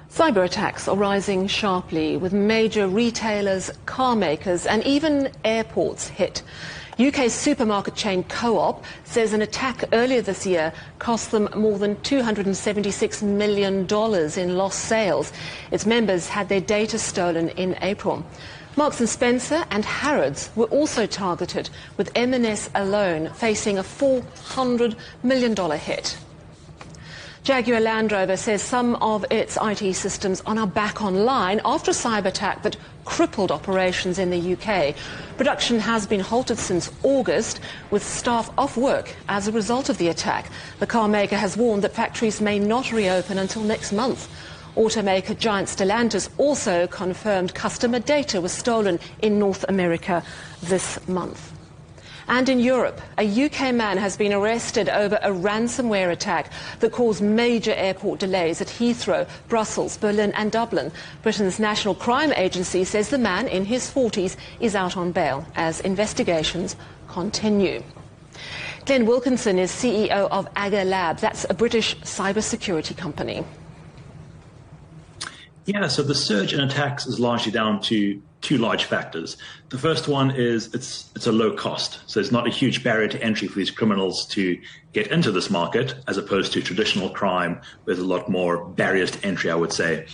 Cyber attacks are rising sharply, with major retailers, car makers and even airports hit. UK supermarket chain Co-op says an attack earlier this year cost them more than $276 million in lost sales. Its members had their data stolen in April. Marks & Spencer and Harrods were also targeted, with M&S alone facing a $400 million hit. Jaguar Land Rover says some of its IT systems are now back online after a cyber attack that crippled operations in the UK. Production has been halted since August, with staff off work as a result of the attack. The car maker has warned that factories may not reopen until next month. Automaker giant Stellantis also confirmed customer data was stolen in North America this month. And in Europe, a UK man has been arrested over a ransomware attack that caused major airport delays at Heathrow, Brussels, Berlin and Dublin. Britain's National Crime Agency says the man in his 40s is out on bail as investigations continue. Glenn Wilkinson is CEO of Agger Labs. That's a British cybersecurity company. Yeah, so the surge in attacks is largely down to two large factors. The first one is it's a low cost. So it's not a huge barrier to entry for these criminals to get into this market, as opposed to traditional crime, where there's a lot more barriers to entry, I would say.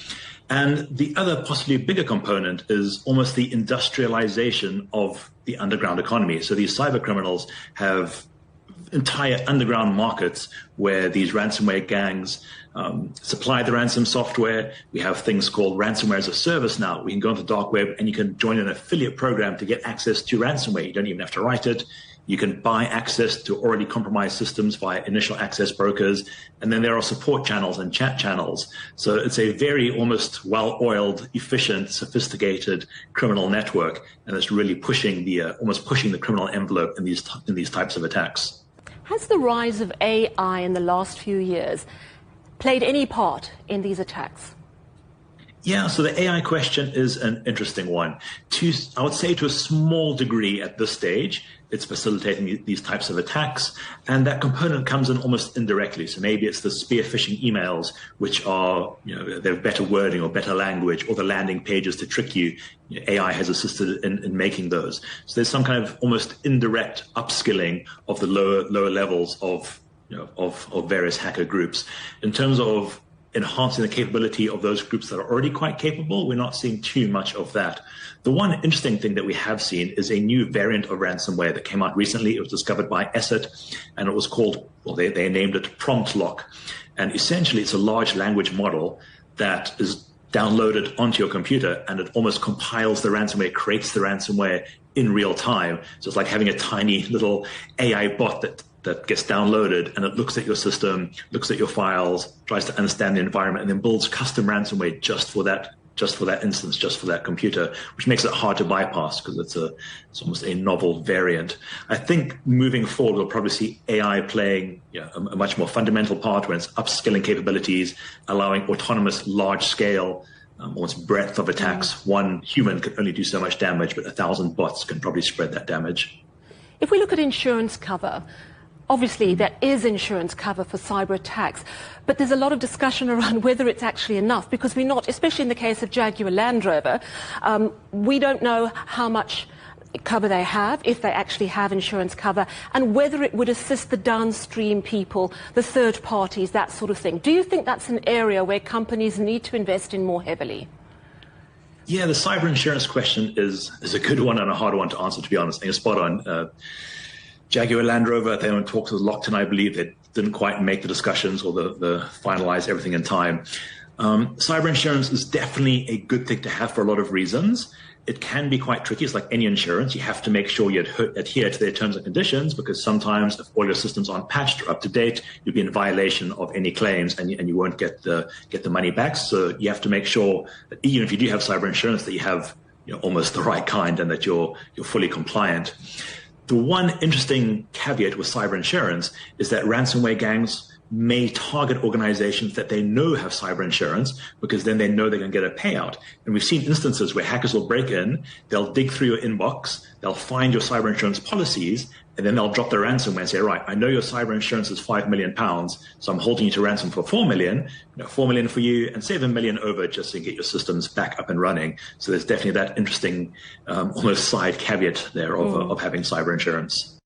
And the other possibly bigger component is almost the industrialization of the underground economy. So these cyber criminals have entire underground markets where these ransomware gangs supply the ransom software. We have things called ransomware as a service now. We can go onto the dark web and you can join an affiliate program to get access to ransomware. You don't even have to write it. You can buy access to already compromised systems via initial access brokers. And then there are support channels and chat channels. So it's a very almost well-oiled, efficient, sophisticated criminal network. And it's really pushing almost pushing the criminal envelope in these types of attacks. Has the rise of AI in the last few years played any part in these attacks? Yeah, so the AI question is an interesting one. I would say to a small degree at this stage, it's facilitating these types of attacks, and that component comes in almost indirectly. So maybe it's the spear phishing emails, which are, they have better wording or better language, or the landing pages to trick you. AI has assisted in making those. So there's some kind of almost indirect upskilling of the lower levels of various hacker groups. In terms of enhancing the capability of those groups that are already quite capable, we're not seeing too much of that. The one interesting thing that we have seen is a new variant of ransomware that came out recently. It was discovered by ESET, and it was called, well, they named it Prompt Lock. And essentially, it's a large language model that is downloaded onto your computer, and it almost compiles the ransomware, creates the ransomware in real time. So it's like having a tiny little AI bot that gets downloaded, and it looks at your system, looks at your files, tries to understand the environment, and then builds custom ransomware just for that instance, just for that computer, which makes it hard to bypass because it's almost a novel variant. I think moving forward, we'll probably see AI playing a much more fundamental part, where it's upskilling capabilities, allowing autonomous large-scale, almost breadth of attacks. One human can only do so much damage, but 1,000 bots can probably spread that damage. If we look at insurance cover, obviously, there is insurance cover for cyber attacks, but there's a lot of discussion around whether it's actually enough, because we're not, especially in the case of Jaguar Land Rover, we don't know how much cover they have, if they actually have insurance cover, and whether it would assist the downstream people, the third parties, that sort of thing. Do you think that's an area where companies need to invest in more heavily? Yeah, the cyber insurance question is a good one and a hard one to answer, to be honest. I think it's spot on. Jaguar Land Rover, they went talks with Lockton, I believe. They didn't quite make the discussions or the finalize everything in time. Cyber insurance is definitely a good thing to have for a lot of reasons. It can be quite tricky. It's like any insurance. You have to make sure you adhere to their terms and conditions, because sometimes if all your systems aren't patched or up to date, you'll be in violation of any claims, and you won't get the money back. So you have to make sure that even if you do have cyber insurance, that you have almost the right kind, and that you're fully compliant. The one interesting caveat with cyber insurance is that ransomware gangs may target organizations that they know have cyber insurance, because then they know they're going to get a payout. And we've seen instances where hackers will break in, they'll dig through your inbox, they'll find your cyber insurance policies, and then they'll drop the ransomware and say, right, I know your cyber insurance is £5 million, so I'm holding you to ransom for 4 million, 4 million for you and 7 million over just to get your systems back up and running. So there's definitely that interesting almost side caveat there of having cyber insurance.